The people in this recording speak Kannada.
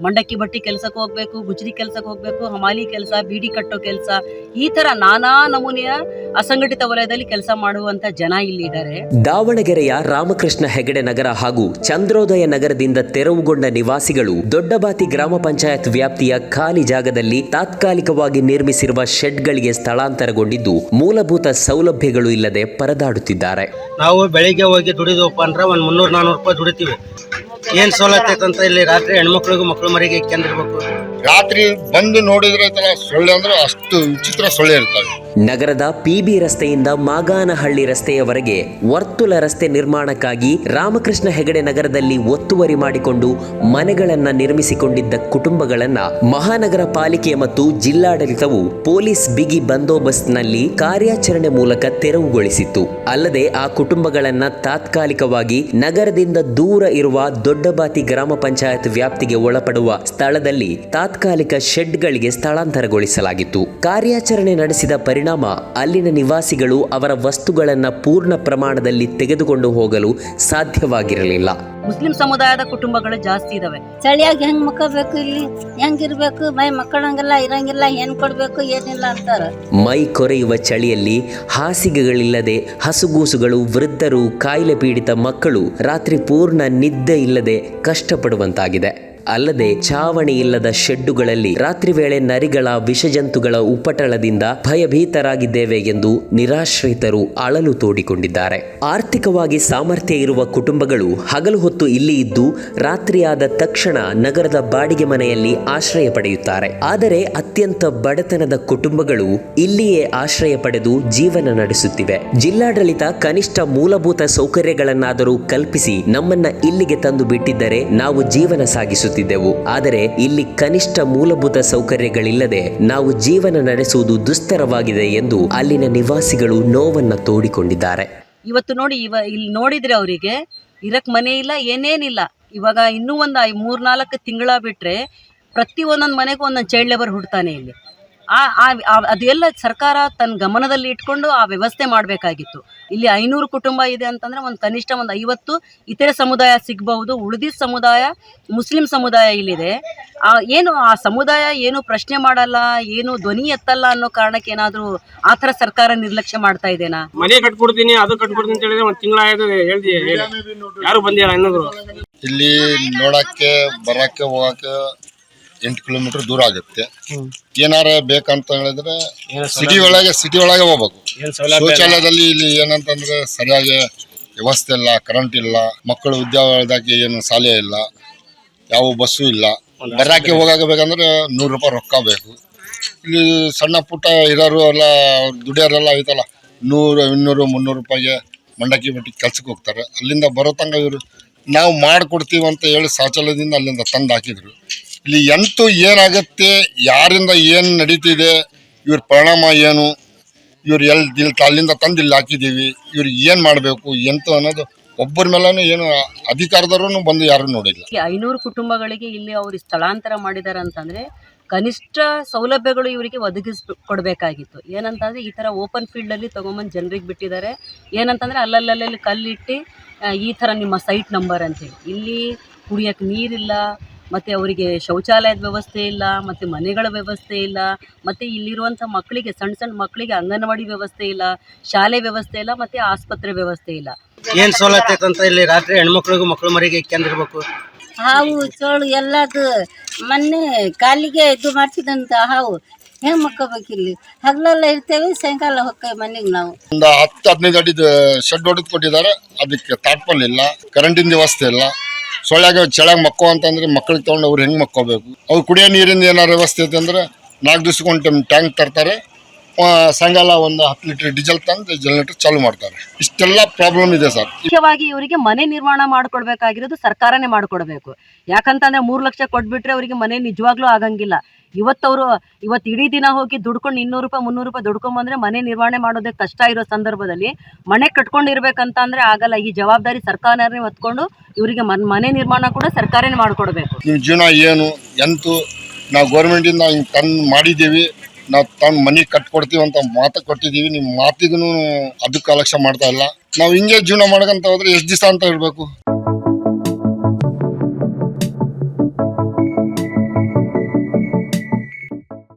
ಮಂಡಕ್ಕಿ ಬಟ್ಟಿ ಕೆಲಸಕ್ಕೆ ಹೋಗ್ಬೇಕು, ಗುಜರಿ ಕೆಲಸಕ್ಕೆ ಹೋಗ್ಬೇಕು, ಹಮಾಲಿ ಕೆಲಸ, ಬೀಡಿ ಕಟ್ಟೋ ಕೆಲಸ, ಈ ತರ ನಾನಾ ನಮೂನೆಯ ಅಸಂಘಟಿತ ವಲಯದಲ್ಲಿ ಕೆಲಸ ಮಾಡುವಂತ ಜನ ಇಲ್ಲಿ ಇದ್ದಾರೆ. ದಾವಣಗೆರೆಯ ರಾಮಕೃಷ್ಣ ಹೆಗಡೆ ನಗರ ಹಾಗೂ ಚಂದ್ರೋದಯ ನಗರದಿಂದ ತೆರವುಗೊಂಡ ನಿವಾಸಿಗಳು ದೊಡ್ಡಬಾತಿ ಗ್ರಾಮ ಪಂಚಾಯತ್ ವ್ಯಾಪ್ತಿಯ ಖಾಲಿ ಜಾಗದಲ್ಲಿ ತಾತ್ಕಾಲಿಕವಾಗಿ ನಿರ್ಮಿಸಿರುವ ಶೆಡ್ಗಳಿಗೆ ಸ್ಥಳಾಂತರಗೊಂಡಿದ್ದು ಮೂಲಭೂತ ಸೌಲಭ್ಯಗಳು ಇಲ್ಲದೆ ಪರದಾಡುತ್ತಿದ್ದಾರೆ. ನಾವು ಬೆಳಿಗ್ಗೆ ಹೋಗಿ ದುಡಿದಪ್ಪ ಅಂದ್ರೆ ಒಂದು 300-400 ರೂಪಾಯಿ ದುಡಿತೀವಿ. ಏನ್ ಸವಲತ್ತು ಐತಂತ ಇಲ್ಲಿ ರಾತ್ರಿ ಹೆಣ್ಮಕ್ಳಿಗೂ ಮಕ್ಳು ಮರಿಗೆ ಇಕ್ಕೊಂಡಿರ್ಬೇಕು. ರಾತ್ರಿ ಬಂದು ನೋಡಿದ್ರೆ ಸೊಳ್ಳೆ ಅಂದ್ರೆ ಅಷ್ಟು ವಿಚಿತ್ರ ಸೊಳ್ಳೆ ಇರ್ತವೆ. ನಗರದ ಪಿಬಿ ರಸ್ತೆಯಿಂದ ಮಾಗಾನಹಳ್ಳಿ ರಸ್ತೆಯವರೆಗೆ ವರ್ತುಲ ರಸ್ತೆ ನಿರ್ಮಾಣಕ್ಕಾಗಿ ರಾಮಕೃಷ್ಣ ಹೆಗಡೆ ನಗರದಲ್ಲಿ ಒತ್ತುವರಿ ಮಾಡಿಕೊಂಡು ಮನೆಗಳನ್ನ ನಿರ್ಮಿಸಿಕೊಂಡಿದ್ದ ಕುಟುಂಬಗಳನ್ನ ಮಹಾನಗರ ಪಾಲಿಕೆ ಮತ್ತು ಜಿಲ್ಲಾಡಳಿತವು ಪೊಲೀಸ್ ಬಿಗಿ ಬಂದೋಬಸ್ತ್ನಲ್ಲಿ ಕಾರ್ಯಾಚರಣೆ ಮೂಲಕ ತೆರವುಗೊಳಿಸಿತ್ತು. ಅಲ್ಲದೆ ಆ ಕುಟುಂಬಗಳನ್ನ ತಾತ್ಕಾಲಿಕವಾಗಿ ನಗರದಿಂದ ದೂರ ಇರುವ ದೊಡ್ಡಬಾತಿ ಗ್ರಾಮ ಪಂಚಾಯತ್ ವ್ಯಾಪ್ತಿಗೆ ಒಳಪಡುವ ಸ್ಥಳದಲ್ಲಿ ತಾತ್ಕಾಲಿಕ ಶೆಡ್ಗಳಿಗೆ ಸ್ಥಳಾಂತರಗೊಳಿಸಲಾಗಿತ್ತು. ಕಾರ್ಯಾಚರಣೆ ನಡೆಸಿದ ಪರಿಣಾಮ ಅಲ್ಲಿನ ನಿವಾಸಿಗಳು ಅವರ ವಸ್ತುಗಳನ್ನು ಪೂರ್ಣ ಪ್ರಮಾಣದಲ್ಲಿ ತೆಗೆದುಕೊಂಡು ಹೋಗಲು ಸಾಧ್ಯವಾಗಿರಲಿಲ್ಲ. ಮುಸ್ಲಿಂ ಸಮುದಾಯದ ಕುಟುಂಬಗಳು ಜಾಸ್ತಿ ಇದಾವೆ. ಚಳಿಯಾಗಿ ಹೆಂಗ್ ಮಕ್ಕಬೇಕು, ಇಲ್ಲಿ ಹೆಂಗಿರ್ಬೇಕು, ಮೈ ಮಕ್ಕಳಂಗಿಲ್ಲ ಇರಂಗಿಲ್ಲ, ಏನ್ ಕೊಡ್ಬೇಕು ಏನಿಲ್ಲ ಅಂತಾರ. ಮೈ ಕೊರೆಯುವ ಚಳಿಯಲ್ಲಿ ಹಾಸಿಗೆಗಳಿಲ್ಲದೆ ಹಸುಗೂಸುಗಳು, ವೃದ್ಧರು, ಕಾಯಿಲೆ ಪೀಡಿತ ಮಕ್ಕಳು ರಾತ್ರಿ ಪೂರ್ಣ ನಿದ್ದೆ ಇಲ್ಲದೆ ಕಷ್ಟಪಡುವಂತಾಗಿದೆ. ಅಲ್ಲದೆ ಛಾವಣಿ ಇಲ್ಲದ ಶೆಡ್ಡುಗಳಲ್ಲಿ ರಾತ್ರಿ ವೇಳೆ ನರಿಗಳ, ವಿಷಜಂತುಗಳ ಉಪಟಳದಿಂದ ಭಯಭೀತರಾಗಿದ್ದೇವೆ ಎಂದು ನಿರಾಶ್ರಿತರು ಅಳಲು ತೋಡಿಕೊಂಡಿದ್ದಾರೆ. ಆರ್ಥಿಕವಾಗಿ ಸಾಮರ್ಥ್ಯ ಇರುವ ಕುಟುಂಬಗಳು ಹಗಲು ಹೊತ್ತು ಇಲ್ಲಿ ಇದ್ದು ರಾತ್ರಿಯಾದ ತಕ್ಷಣ ನಗರದ ಬಾಡಿಗೆ ಮನೆಯಲ್ಲಿ ಆಶ್ರಯ ಪಡೆಯುತ್ತಾರೆ. ಆದರೆ ಅತ್ಯಂತ ಬಡತನದ ಕುಟುಂಬಗಳು ಇಲ್ಲಿಯೇ ಆಶ್ರಯ ಪಡೆದು ಜೀವನ ನಡೆಸುತ್ತಿವೆ. ಜಿಲ್ಲಾಡಳಿತ ಕನಿಷ್ಠ ಮೂಲಭೂತ ಸೌಕರ್ಯಗಳನ್ನಾದರೂ ಕಲ್ಪಿಸಿ ನಮ್ಮನ್ನ ಇಲ್ಲಿಗೆ ತಂದು ಬಿಟ್ಟಿದ್ದರೆ ನಾವು ಜೀವನ ಸಾಗಿಸುತ್ತೇವೆ. ಆದರೆ ಇಲ್ಲಿ ಕನಿಷ್ಠ ಮೂಲಭೂತ ಸೌಕರ್ಯಗಳಿಲ್ಲದೆ ನಾವು ಜೀವನ ನಡೆಸುವುದು ದುಸ್ತರವಾಗಿದೆ ಎಂದು ಅಲ್ಲಿನ ನಿವಾಸಿಗಳು ನೋವನ್ನ ತೋಡಿಕೊಂಡಿದ್ದಾರೆ. ಇವತ್ತು ನೋಡಿ, ಇಲ್ಲಿ ನೋಡಿದ್ರೆ ಅವರಿಗೆ ಇರಕ್ ಮನೆ ಇಲ್ಲ, ಏನೇನಿಲ್ಲ. ಇವಾಗ ಇನ್ನೂ ಒಂದು 3-4 ತಿಂಗಳ ಬಿಟ್ರೆ ಪ್ರತಿ ಒಂದೊಂದು ಮನೆಗೂ ಒಂದೊಂದು ಚೈಲ್ಡ್ ಲೇಬರ್ ಹುಡ್ತಾನೆ ಇಲ್ಲಿ. ಅದೆಲ್ಲ ಸರ್ಕಾರ ತನ್ನ ಗಮನದಲ್ಲಿ ಇಟ್ಕೊಂಡು ಆ ವ್ಯವಸ್ಥೆ ಮಾಡಬೇಕಾಗಿತ್ತು. ಇಲ್ಲಿ 500 ಕುಟುಂಬ ಇದೆ ಅಂತಂದ್ರೆ ಕನಿಷ್ಠ 50 ಇತರೆ ಸಮುದಾಯ ಸಿಗಬಹುದು. ಉಳಿದಿದ್ದ ಸಮುದಾಯ ಮುಸ್ಲಿಂ ಸಮುದಾಯ ಇಲ್ಲಿದೆ. ಏನು ಆ ಸಮುದಾಯ ಏನು ಪ್ರಶ್ನೆ ಮಾಡಲ್ಲ, ಏನು ಧ್ವನಿ ಎತ್ತಲ್ಲ ಅನ್ನೋ ಕಾರಣಕ್ಕೆ ಏನಾದರೂ ಆ ಥರ ಸರ್ಕಾರ ನಿರ್ಲಕ್ಷ್ಯ ಮಾಡ್ತಾ ಇದೆನಾ? ಮನೆ ಕಟ್ಕೊಡ್ತೀನಿ, ಅದು ಕಟ್ಕೊಡ್ತೀನಿ ಅಂತ ಹೇಳಿದ್ರೆ 1 ತಿಂಗಳ ಆಯ್ತು, ಯಾರು ಬಂದಿಲ್ಲ ಇನ್ನೊಂದು. ಇಲ್ಲಿ ನೋಡಕ್ಕೆ ಬರಕ್ಕೆ ಹೋಗಕ್ಕೆ 8 ಕಿಲೋಮೀಟರ್ ದೂರ ಆಗುತ್ತೆ. ಏನಾರ ಬೇಕಂತ ಹೇಳಿದ್ರೆ ಸಿಟಿ ಒಳಗೆ ಹೋಗ್ಬೇಕು. ಶೌಚಾಲಯದಲ್ಲಿ ಇಲ್ಲಿ ಏನಂತಂದ್ರೆ ಸರಿಯಾಗಿ ವ್ಯವಸ್ಥೆ ಇಲ್ಲ, ಕರೆಂಟ್ ಇಲ್ಲ, ಮಕ್ಕಳು ವಿದ್ಯಾಲಯದಾಗಿ ಏನು ಶಾಲೆ ಇಲ್ಲ, ಯಾವ ಬಸ್ಸು ಇಲ್ಲ. ಬರಕ್ಕೆ ಹೋಗಕ್ಕೆ ಬೇಕಂದ್ರೆ 100 ರೂಪಾಯಿ ರೊಕ್ಕ ಬೇಕು. ಇಲ್ಲಿ ಸಣ್ಣ ಪುಟ್ಟ ಇರೋರು ಎಲ್ಲ ದುಡಿಯೋರೆಲ್ಲ ಐತಲ್ಲ 100, 200, 300 ರೂಪಾಯಿಗೆ ಮಂಡಕ್ಕಿ ಬಟ್ಟಿ ಕೆಲ್ಸಕ್ಕೆ ಹೋಗ್ತಾರೆ. ಅಲ್ಲಿಂದ ಬರೋ ತನಕ ಇವರು ನಾವು ಮಾಡಿಕೊಡ್ತೀವಿ ಅಂತ ಹೇಳಿ ಶೌಚಾಲಯದಿಂದ ಅಲ್ಲಿಂದ ತಂದು ಹಾಕಿದ್ರು. ಇಲ್ಲಿ ಎಂತೂ ಏನಾಗುತ್ತೆ, ಯಾರಿಂದ ಏನು ನಡೀತಿದೆ, ಇವ್ರ ಪರಿಣಾಮ ಏನು, ಇವ್ರು ಅಲ್ಲಿಂದ ತಂದು ಇಲ್ಲಿ ಹಾಕಿದ್ದೀವಿ, ಇವ್ರಿಗೆ ಏನು ಮಾಡಬೇಕು ಎಂತ ಅನ್ನೋದು ಒಬ್ಬರ ಮೇಲೂ ಏನು ಅಧಿಕಾರದವರು ಬಂದು ಯಾರು ನೋಡಿಲ್ಲ. 500 ಕುಟುಂಬಗಳಿಗೆ ಇಲ್ಲಿ ಅವರು ಸ್ಥಳಾಂತರ ಮಾಡಿದ್ದಾರೆ ಅಂತಂದ್ರೆ ಕನಿಷ್ಠ ಸೌಲಭ್ಯಗಳು ಇವರಿಗೆ ಒದಗಿಸ್ಕೊಡ್ಬೇಕಾಗಿತ್ತು. ಏನಂತಂದ್ರೆ ಈ ಥರ ಓಪನ್ ಫೀಲ್ಡಲ್ಲಿ ತೊಗೊಂಬಂದು ಜನರಿಗೆ ಬಿಟ್ಟಿದ್ದಾರೆ. ಏನಂತಂದರೆ ಅಲ್ಲಲ್ಲಿ ಕಲ್ಲಿಟ್ಟು ಈ ಥರ ನಿಮ್ಮ ಸೈಟ್ ನಂಬರ್ ಅಂತೇಳಿ. ಇಲ್ಲಿ ಕುಡಿಯೋಕ್ಕೆ ನೀರಿಲ್ಲ, ಮತ್ತು ಅವರಿಗೆ ಶೌಚಾಲಯದ ವ್ಯವಸ್ಥೆ ಇಲ್ಲ, ಮತ್ತು ಮನೆಗಳ ವ್ಯವಸ್ಥೆ ಇಲ್ಲ, ಮತ್ತು ಇಲ್ಲಿರುವಂಥ ಮಕ್ಕಳಿಗೆ ಸಣ್ಣ ಮಕ್ಕಳಿಗೆ ಅಂಗನವಾಡಿ ವ್ಯವಸ್ಥೆ ಇಲ್ಲ, ಶಾಲೆ ವ್ಯವಸ್ಥೆ ಇಲ್ಲ, ಮತ್ತು ಆಸ್ಪತ್ರೆ ವ್ಯವಸ್ಥೆ ಇಲ್ಲ. ಏನ್ ಸವಲತ್ತು ಐತಂತ ಇಲ್ಲಿ ರಾತ್ರಿ ಹೆಣ್ಮಕ್ಳಿಗೂ ಮಕ್ಳು ಮರಿಗೆ ಇಕ್ಕೊಂಡಿರ್ಬೇಕು. ಹಾವು ಚೋಳು ಎಲ್ಲದು ಮೊನ್ನೆ ಕಾಲಿಗೆ ಇದು ಮಾಡ್ತಿದಂತ ಹಾವು ಹೆಂಗ್ ಮಕ್ಕಬೇಕಿಲ್ಲಿ. ಹಗಲೆಲ್ಲ ಇರ್ತೇವೆ, ಸಾಯಂಕಾಲ ಹೋಗ್ತೇವೆ ಮನೆಗೆ. ನಾವು ಒಂದು 10-15 ಅಡಿ ಶೆಡ್ ಹೊಡೆದು ಕೊಟ್ಟಿದ್ದಾರೆ. ಅದಕ್ಕೆ ತಾಟ್ಪಲ್ ಇಲ್ಲ, ಕರೆಂಟಿನ ವ್ಯವಸ್ಥೆ ಇಲ್ಲ. ಸೊಳ್ಳೆಗೆ ಚಳಾಗಿ ಮಕ್ಕೋ ಅಂತಂದ್ರೆ ಮಕ್ಕಳಿಗೆ ತೊಗೊಂಡು ಅವ್ರು ಹೆಂಗೆ ಮಕ್ಕೋಬೇಕು. ಅವ್ರು ಕುಡಿಯೋ ನೀರಿಂದ ಏನಾರು ವ್ಯವಸ್ಥೆ ಐತೆ ಅಂದ್ರೆ 4 ದಿವ್ಸಕ್ಕೆ ಟ್ಯಾಂಕ್ ತರ್ತಾರೆ. ಸಾಯಂಕಾಲ ಒಂದು 10 ಲೀಟರ್ ಡೀಸೆಲ್ ತಂದು ಜನರೇಟರ್ ಚಾಲು ಮಾಡ್ತಾರೆ. ಇಷ್ಟೆಲ್ಲ ಪ್ರಾಬ್ಲಮ್ ಇದೆ ಸರ್. ಮುಖ್ಯವಾಗಿ ಇವರಿಗೆ ಮನೆ ನಿರ್ಮಾಣ ಮಾಡ್ಕೊಡ್ಬೇಕಾಗಿರೋದು ಸರ್ಕಾರನೇ ಮಾಡ್ಕೊಡ್ಬೇಕು. ಯಾಕಂತಂದ್ರೆ 3 ಲಕ್ಷ ಕೊಟ್ಬಿಟ್ರೆ ಅವರಿಗೆ ಮನೆ ನಿಜವಾಗ್ಲೂ ಆಗಂಗಿಲ್ಲ. ಇವತ್ತು ಇಡೀ ದಿನ ಹೋಗಿ ದುಡ್ಕೊಂಡು 200 ರೂಪಾಯಿ 300 ರೂಪಾಯಿ ದುಡ್ಕೊಂಬಂದ್ರೆ ಮನೆ ನಿರ್ವಹಣೆ ಮಾಡೋದಕ್ಕೆ ಕಷ್ಟ ಇರೋ ಸಂದರ್ಭದಲ್ಲಿ ಮನೆ ಕಟ್ಕೊಂಡಿರ್ಬೇಕಂತ ಅಂದ್ರೆ ಆಗಲ್ಲ. ಈ ಜವಾಬ್ದಾರಿ ಸರ್ಕಾರನೇ ಹೊತ್ಕೊಂಡು ಇವರಿಗೆ ಮನೆ ನಿರ್ಮಾಣ ಕೂಡ ಸರ್ಕಾರನೇ ಮಾಡ್ಕೊಡ್ಬೇಕು. ನಿಮ್ಮ ಜೀವನ ಏನು ಎಂತೂ ನಾವು ಗೌರ್ಮೆಂಟಿಂದ ಹಿಂಗೆ ತಂದು ಮಾಡಿದ್ದೀವಿ, ನಾವು ತಂದು ಮನೆ ಕಟ್ಕೊಡ್ತೀವಿ ಅಂತ ಮಾತು ಕೊಟ್ಟಿದ್ದೀವಿ. ನಿಮ್ಮ ಮಾತಿಗೂ ಅದಕ್ಕೆ ಅಲಕ್ಷ್ಯ ಮಾಡ್ತಾ ಇಲ್ಲ. ನಾವು ಹಿಂಗೆ ಜೀವನ ಮಾಡ್ಕೊಂತ ಹೋದ್ರೆ ಎಷ್ಟು ದಿವಸ ಅಂತ ಇರಬೇಕು.